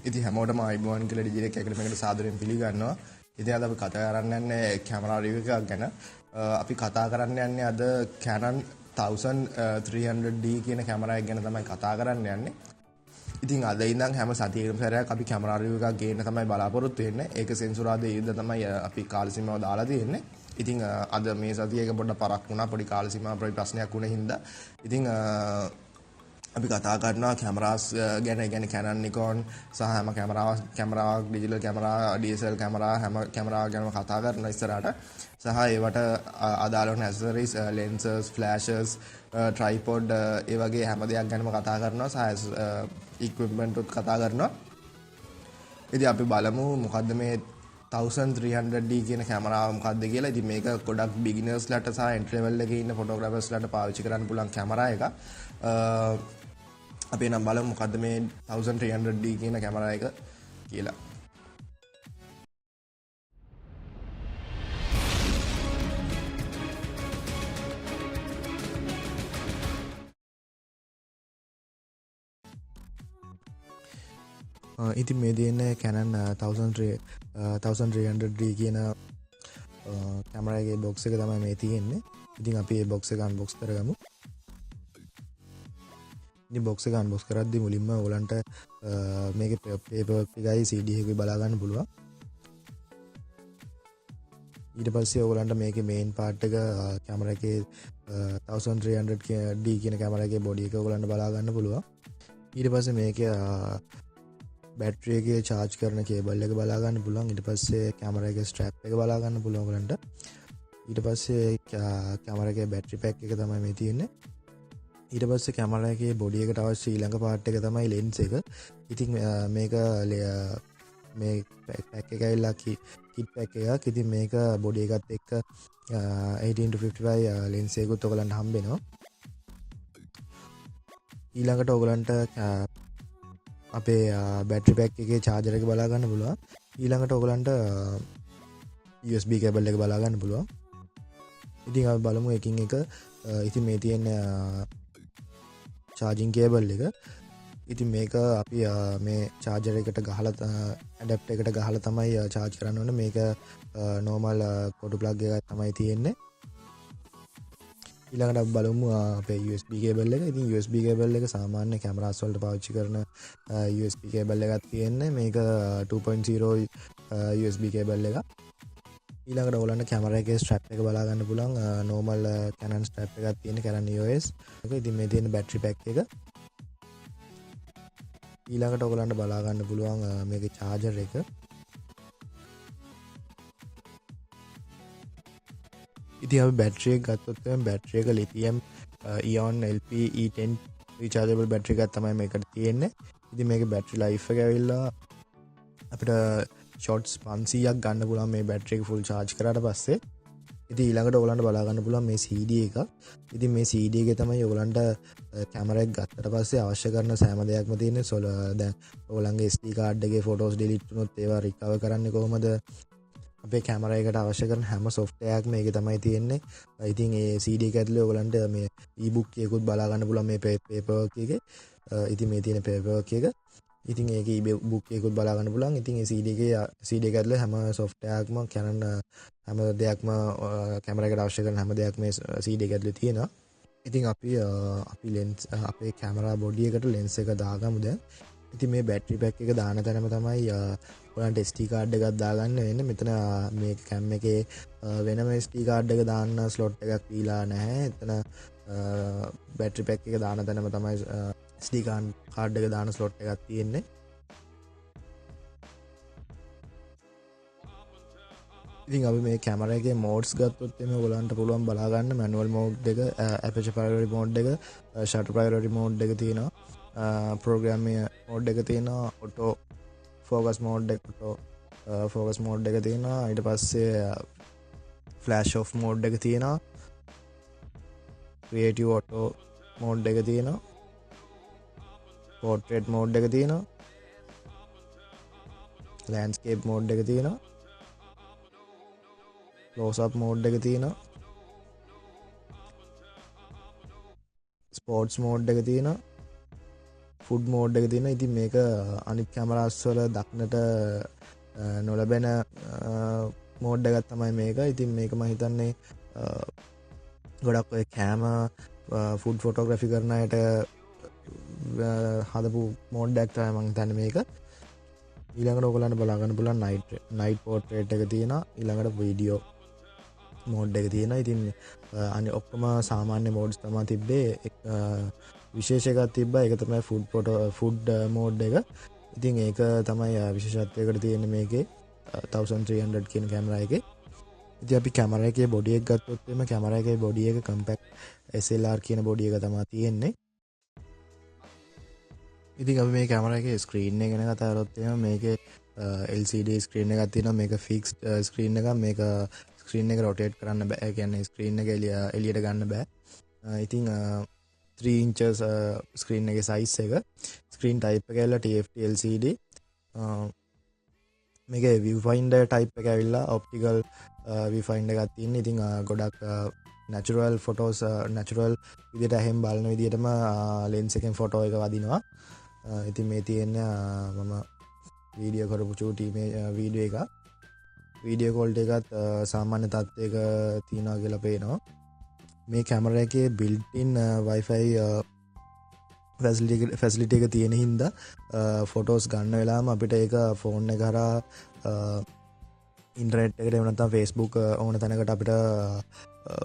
ඉතින් හැමෝටම අයිබෝන් කියලා ඩිජිටෙක් එකකට මේකට සාදරයෙන් පිළිගන්නවා. ඉතින් අද අපි කතා කරන්න යන්නේ කැමරා රිව්යු එකක් ගැන. අපි කතා කරන්න යන්නේ අද Canon 1300D කියන කැමරා එක ගැන තමයි කතා කරන්න යන්නේ. ඉතින් අද ඉඳන් හැම සතියකටම සැරයක් අපි කැමරා රිව්යු එකක් ගේන්න තමයි බලාපොරොත්තු වෙන්නේ. ඒක සෙන්සුරාදා ඊයේද තමයි අපි කාල සීමාව දාලා තියෙන්නේ. ඉතින් අද මේ සතියේ එක පොඩ්ඩක් පරක් වුණා. පොඩි කාල සීමාව ප්‍රශ්නයක් වුණේ හින්දා. ඉතින් අපි කතා කරනවා කැමරාස් ගැන. කියන්නේ Canon Nikon සහ හැම කැමරාවක් ඩිජිටල් කැමරා DSLR කැමරා හැම කැමරාවක් ගැනම කතා කරනවා ඉස්සරහට. සහ ඒවට අදාළ වෙන ඇක්සසරිස් lenses flashes tripod ඒ වගේ හැම දෙයක් ගැනම කතා කරනවා සහ equipment උත් කතා කරනවා. ඉතින් අපි බලමු මොකද්ද මේ 1300D කියන කැමරාව මොකක්ද කියලා. ඉතින් මේක ගොඩක් බිගිනර්ස්ලාට සහ එන්ට්‍රි ලෙවල් එකේ ඉන්න ෆොටෝග්‍රාෆර්ස්ලාට පාවිච්චි කරන්න පුළුවන් කැමරා එකක්. අපි නම් බලමු මොකද්ද මේ 1300D කියන කැමරා එක කියලා. ඉතින් මේ දෙන්නේ Canon 1300D කියන කැමරා එකේ බොක්ස් එක තමයි මේ තියෙන්නේ. ඉතින් අපි මේ බොක්ස් එක අන්බොක්ස් කරගමු. ඉතින් බොක්ස් එක අන්බොක්ස් කරද්දී මුලින්ම ඔයගලන්ට මේකේ පේපර් වර්ක් එකයි CD එකයි බලා ගන්න පුළුවන්. ඊට පස්සේ ඔයගලන්ට මේකේ මේන් පාර්ට් එක කැමරා එකේ 1300D කියන කැමරා එකේ බොඩි එක ඔයගලන්ට බලා ගන්න පුළුවන්. ඊට පස්සේ මේකේ බැටරි එකේ charge කරන කේබල් එක බලා ගන්න පුළුවන්. ඊට පස්සේ කැමරා එකේ ස්ට්‍රැප් එක බලා ගන්න පුළුවන් ඔයගලන්ට. ඊට පස්සේ කැමරා එකේ බැටරි පැක් එක තමයි මේ තියෙන්නේ. ඊට පස්සේ කැමරා එකේ බොඩි එකට අවශ්‍ය ඊළඟ පාර්ට් එක තමයි ලෙන්ස් එක. ඉතින් මේක මේ පැක් එක ඇවිල්ලා කිට් පැක් එකක්. ඉතින් මේක බොඩි එකත් එක්ක 18-55 ලෙන්ස් එකකුත් ඔයගලන්ට හම්බ වෙනවා. ඊළඟට ඔයගලන්ට අපේ බැටරි පැක් එකේ charger එක බලා ගන්න පුළුවන්. ඊළඟට ඔයගලන්ට USB කේබල් එක බලා ගන්න පුළුවන්. ඉතින් අපි බලමු එකින් එක. ඉතින් මේ තියෙන charging cable එක. ඉතින් මේක අපි මේ charger එකට ගහලා adapter එකට ගහලා තමයි charge කරන්න ඕනේ. මේක normal කොටු plug එකක් තමයි තියෙන්නේ. ඊළඟට අපි බලමු අපේ USB cable එක. ඉතින් USB cable එක සාමාන්‍ය කැමරාස් වලට පාවිච්චි කරන USB cable එකක් තියෙන්නේ. මේක 2.0 USB cable එකක්. ඊළඟට ඔයගලන්ට කැමරා එකේ ස්ට්‍රැප් එක බලා ගන්න පුළුවන්. normal Canon ස්ට්‍රැප් එකක් තියෙන Canon EOS. ඉතින් මේ තියෙන බැටරි පැක් එක. ඊළඟට ඔයගලන්ට බලා ගන්න පුළුවන් මේකේ charger එක. ඉතින් අපි බැටරි එක ගත්තොත් බැටරි එක lithium ion LP E10 rechargeable battery එකක් තමයි මේකට තියෙන්නේ. ඉතින් මේකේ බැටරි ලයිෆ් එක ඇවිල්ලා අපිට shots 500ක් ගන්න පුළුවන් මේ බැටරි එක full charge කරාට පස්සේ. ඉතින් ඊළඟට ඔයගලන්ට බලා ගන්න පුළුවන් මේ CD එක. ඉතින් මේ CD එකේ තමයි ඔයගලන්ට කැමරා එක ගත්තට පස්සේ අවශ්‍ය කරන සෑම දෙයක්ම තියෙන්නේ. දැන් ඔයගලන්ගේ SD card එකේ photos delete වුණොත් ඒවා recover කරන්නේ කොහොමද? අපේ කැමරා එකට අවශ්‍ය කරන හැම software එකක්ම මේකේ තමයි තියෙන්නේ. ඉතින් ඒ CD එක ඇතුලේ ඔයගලන්ට මේ e-book එකකුත් බලා ගන්න පුළුවන් මේ paper work එකේ. ඉතින් මේ තියෙන paper work එක. ඉතින් ඒකේ e-book එකකුත් බලා ගන්න පුළුවන්. ඉතින් ඒ CD එක ඇතුලේ හැම software එකක්ම Canon හැම දෙයක්ම කැමරා එකට අවශ්‍ය කරන හැම දෙයක්ම මේ CD එක ඇතුලේ තියෙනවා. ඉතින් අපි lens අපේ කැමරා බොඩි එකට lens එක දාගමු දැන්. ඉතින් මේ බැටරි පැක් එක දාන තැනම තමයි ඔයාලට SD card එකක් දාගන්න වෙන්නේ. මෙතන මේ කැම් එකේ වෙනම SD card එක දාන්න slot එකක් දීලා නැහැ. එතන බැටරි පැක් එක දාන තැනම තමයි SD card එක දාන slot එකක් තියෙන්නේ. ඉතින් අපි මේ කැමරා එකේ modes ගත්තොත් එimhe ඔයගලන්ට පුළුවන් බලා ගන්න manual mode එක, aperture priority mode එක, shutter priority mode එක තියෙනවා. programming mode එක තියෙනවා, auto focus mode එක තියෙනවා. ඊට පස්සේ flash off mode එක තියෙනවා. creative auto mode එක තියෙනවා. portrait mode එක තියෙනවා. landscape mode එක තියෙනවා. close up mode එක තියෙනවා. ස්පෝර්ට්ස් මෝඩ් එක තියෙනවා. ෆුඩ් මෝඩ් එක තියෙනවා. ඉතින් මේක අනිත් කැමරාස් වල දක්නට නොලැබෙන මෝඩ් එකක් තමයි මේක. ඉතින් මේක මම හිතන්නේ ගොඩක් ඔය කෑම ෆුඩ් ෆොටෝග්‍රැෆි කරන අයට හදපු මෝඩ් එකක් තමයි මම හිතන්නේ මේක. ඊළඟට ඔයගලන්ට බලා ගන්න පුළුවන් නයිට් පෝර්ට්‍රේට් එක තියෙනවා. ඊළඟට වීඩියෝ මෝඩ් එක තියෙනවා. ඉතින් අනිත් ඔක්කොම සාමාන්‍ය මෝඩ්ස් තමයි තිබ්බේ. විශේෂ එකක් තිබ්බා. ඒක තමයි ෆුඩ් මෝඩ් එක. ඉතින් ඒක තමයි විශේෂත්වයකට තියෙන්නේ මේකේ 1300 කියන කැමරා එකේ. ඉතින් අපි කැමරා එකේ බොඩි එක ගත්තොත් එimhe කැමරා එකේ බොඩි එක කම්පැක්ට් SLR කියන බොඩි එක තමයි තියෙන්නේ. ඉතින් අපි මේ කැමරා එකේ ස්ක්‍රීන් එක ගැන කතා කරොත් එimhe මේකේ LCD ස්ක්‍රීන් එකක් තියෙනවා. මේක ෆික්ස්ඩ් ස්ක්‍රීන් එකක්. මේක ස්ක්‍රීන් එක රොටේට් කරන්න බෑ. ඒ කියන්නේ ස්ක්‍රීන් එක එළියට ගන්න බෑ. ඉතින් 3 inches ස්ක්‍රීන් එකේ සයිස් එක. ස්ක්‍රීන් ටයිප් එක ඇවිල්ලා TFT LCD. මේකේ view finder type එක ඇවිල්ලා optical view finder එකක් තියෙනවා. ඉතින් ගොඩක් natural photos natural විදිහට එහෙම බලන විදිහටම lens එකෙන් photo එක වදිනවා. ඉතින් මේ තියෙන්නේ මම වීඩියෝ කරපු චූටි මේ වීඩියෝ එක. වීඩියෝ ක්වොලිටි එකත් සාමාන්‍ය තත්ත්වයක තියෙනවා කියලා පේනවා. මේ කැමරා එකේ built in wifi ෆැසිලිටි එක තියෙන හින්දා ෆොටෝස් ගන්න වෙලාවම අපිට ඒක ෆෝන් එක හරහා ඉන්ටර්නෙට් එකට එහෙම නැත්නම් Facebook ඕන තැනකට අපිට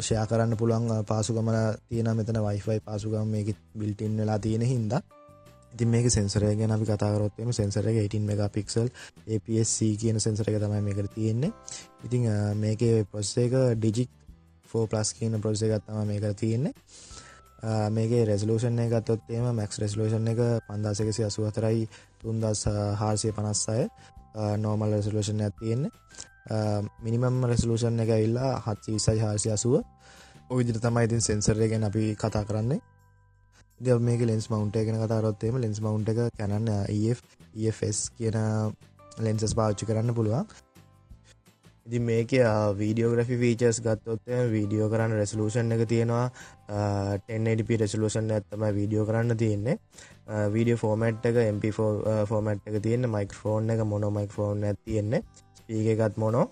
ෂෙයා කරන්න පුළුවන් පාසුකම තියෙනවා. මෙතන wifi පාසුකම මේකෙත් built in වෙලා තියෙන හින්දා. ඉතින් මේකේ සෙන්සර් එක ගැන අපි කතා කරොත් එimhe සෙන්සර් එක 18 megapixel APS-C කියන සෙන්සර් එක තමයි මේකට තියෙන්නේ. ඉතින් මේකේ ප්‍රොසෙසර් එක Digic 4 Plus කියන ප්‍රොසෙසර් එකක් තමයි මේකට තියෙන්නේ. මේකේ රෙසලූෂන් එක ගත්තොත් එimhe max resolution එක 5184යි 3456 normal resolution එකක් තියෙන්නේ. minimum resolution එක ඇවිල්ලා 720යි 480. ඔය විදිහට තමයි ඉතින් සෙන්සර් එක ගැන අපි කතා කරන්නේ. ඉතින් මේකේ lens mount එක ගැන කතා කරොත් එimhe lens mount එක Canon EFS කියන lenses පාවිච්චි කරන්න පුළුවන්. ඉතින් මේකේ වීඩියෝග්‍රැෆි ෆීචර්ස් ගත්තොත් වීඩියෝ කරන්න රෙසලූෂන් එක තියෙනවා 1080p රෙසලූෂන් එකක් තමයි වීඩියෝ කරන්න තියෙන්නේ. වීඩියෝ ෆෝමැට් එක MP4 ෆෝමැට් එක තියෙන්නේ. මයික්‍රොෆෝන් එක මොනෝ මයික්‍රොෆෝන් එකක් තියෙන්නේ. ස්පීකර් එකත් මොනෝ.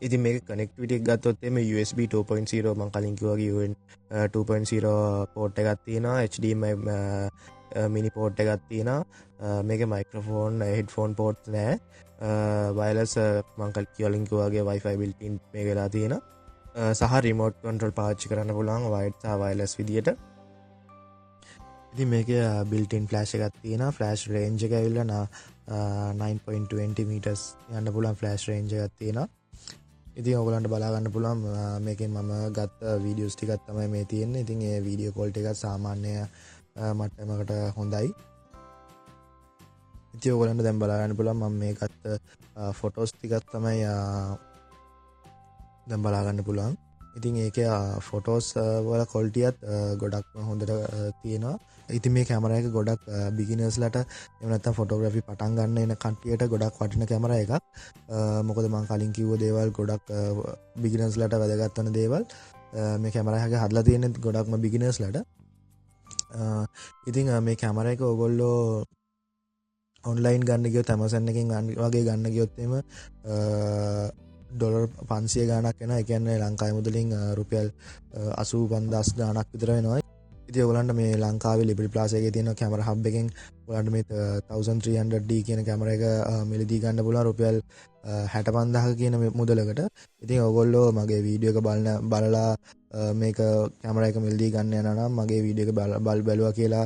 ඉතින් මේක කනෙක්ටිවිටි එක ගත්තොත් එimhe USB 2.0 මම කලින් කිව්වා වගේ UN 2.0 පෝට් එකක් තියෙනවා. HDMI මිනි පෝට් එකක් තියෙනවා. මේකේ මයික්‍රොෆෝන් හෙඩ්ෆෝන් පෝට්ස් නැහැ. වයර්ලස් මම කලින් කිව්වා වගේ Wi-Fi built in මේක වෙලා තියෙනවා. සහ රිමෝට් කන්ට්‍රෝල් පාවිච්චි කරන්න පුළුවන් වයර්ඩ් සහ වයර්ලස් විදියට. ඉතින් මේකේ built in flash එකක් තියෙනවා. flash range එක ඇවිල්ලා 9.20 meters යන්න පුළුවන් flash range එකක් තියෙනවා. ඉතින් ඔයගලන්ට බලා ගන්න පුළුවන් මේකෙන් මම ගත්ත වීඩියෝස් ටිකක් තමයි මේ තියෙන්නේ. ඉතින් ඒ වීඩියෝ ක්වොලිටි එක සාමාන්‍ය මට්ටමකට හොඳයි. ඉතින් ඔයගලන්ට දැන් බලා ගන්න පුළුවන් මම මේ ගත්ත ෆොටෝස් ටිකක් තමයි දැන් බලා ගන්න පුළුවන්. ඉතින් ඒකේ ෆොටෝස් වල ක්වොලිටියත් ගොඩක් හොඳට තියෙනවා. ඉතින් මේ කැමරා එක ගොඩක් බිගිනර්ස්ලට එහෙම නැත්නම් ෆොටෝග්‍රැෆි පටන් ගන්න එන කට්ටියට ගොඩක් වටින කැමරා එකක්. මොකද මම කලින් කිව්ව දේවල් ගොඩක් බිගිනර්ස්ලට වැදගත් වෙන දේවල් මේ කැමරා එක හදලා තියෙන්නේ ගොඩක්ම බිගිනර්ස්ලට. ඉතින් මේ කැමරා එක ඕගොල්ලෝ ඔන්ලයින් ගන්න ගියොත් Amazon එකෙන් වගේ ගන්න ගියොත් එimhe ඩොලර් 500 ගාණක් වෙනවා. ඒ කියන්නේ ලංකාවේ මුදලින් රුපියල් 85000 ගාණක් විතර වෙනවා. ඉතින් ඔයගලන්ට මේ ලංකාවේ ලිබරි ප්ලාසා එකේ තියෙන කැමරා හබ් එකෙන් ඔයගලන්ට මේ 1300D කියන කැමරා එක මිලදී ගන්න පුළුවන් රුපියල් 65000 කියන මුදලකට. ඉතින් ඔයගොල්ලෝ මගේ වීඩියෝ එක බලලා මේක කැමරා එක මිලදී ගන්න යනවා නම් මගේ වීඩියෝ එක බැලුවා කියලා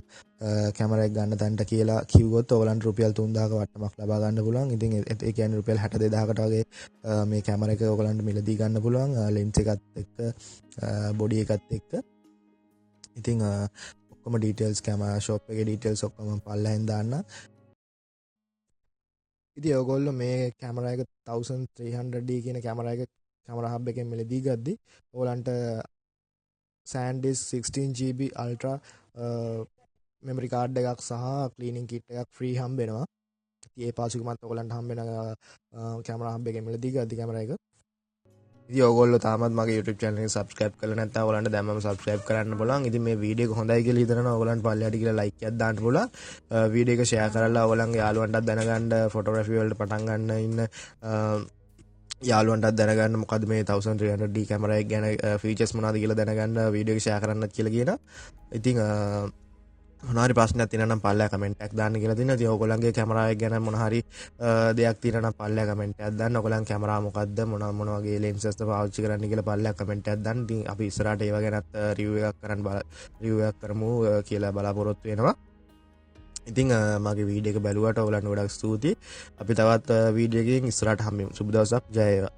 කැමරා එක ගන්න තැනට කියලා කිව්වොත් ඔයගලන්ට රුපියල් 3000ක වට්ටමක් ලබා ගන්න පුළුවන්. ඉතින් ඒ කියන්නේ රුපියල් 62000කට වගේ මේ කැමරා එක ඔයගලන්ට මිලදී ගන්න පුළුවන් ලෙන්ස් එකත් එක්ක බොඩි එකත් එක්ක. ඉතින් ඔක්කොම ඩීටේල්ස් කැමරා ෂොප් එකේ ඩීටේල්ස් ඔක්කොම පල්ලෙන් දාන්න. ඉතින් ඔයගොල්ලෝ මේ කැමරා එක 1300D කියන කැමරා එක කැමරා හබ් එකෙන් මිලදී ගද්දි ඔයගලන්ට SanDisk 16GB Ultra memory card එකක් සහ ක්ලීනින් කිට් එකක් ෆ්‍රී හම්බ වෙනවා. ඉතින් ඒ පාසුකමත් ඔයගලන්ට හම්බ වෙන කැමරා හබ් එකෙන් මිලදී ගද්දි කැමරා එක. ඉතින් ඔයගොල්ලෝ තාමත් මගේ YouTube channel එක subscribe කරලා නැත්නම් ඔයගලන්ට දැම්මම subscribe කරන්න පුළුවන්. ඉතින් මේ වීඩියෝ එක හොඳයි කියලා හිතනවා ඔයගලන්ට පල්ලෙහාට කියලා like එකක් දාන්න පුළුවන්. වීඩියෝ එක share කරලා ඔයගලන්ගේ යාළුවන්ටත් දැනගන්න photography වලට පටන් ගන්න ඉන්න යාළුවන්ටත් දැනගන්න මොකද මේ 1300D කැමරා එක ගැන features මොනවද කියලා දැනගන්න වීඩියෝ එක share කරන්නත් කියලා කියනවා. ඉතින් මොනවාරි ප්‍රශ්නයක් තියෙනවා නම් පල්ලෙහා කමෙන්ට් එකක් දාන්න කියලා තියෙනවා. ඉතින් ඔයගොල්ලන්ගේ කැමරා එක ගැන මොනවාරි දෙයක් තියෙනවා නම් පල්ලෙහා කමෙන්ට් එකක් දාන්න. ඔයගොල්ලන් කැමරා මොකද්ද මොන වගේ lenses ද පාවිච්චි කරන්න කියලා පල්ලෙහා කමෙන්ට් එකක් දාන්න. ඉතින් අපි ඉස්සරහට ඒව ගැනත් review එකක් කරමු කියලා බලාපොරොත්තු වෙනවා. ඉතින් මගේ වීඩියෝ එක බැලුවට ඔයගලන්ට ගොඩක් ස්තුතියි. අපි තවත් වීඩියෝ එකකින් ඉස්සරහට හම්බෙමු. සුබ දවසක්. ජය වේවා.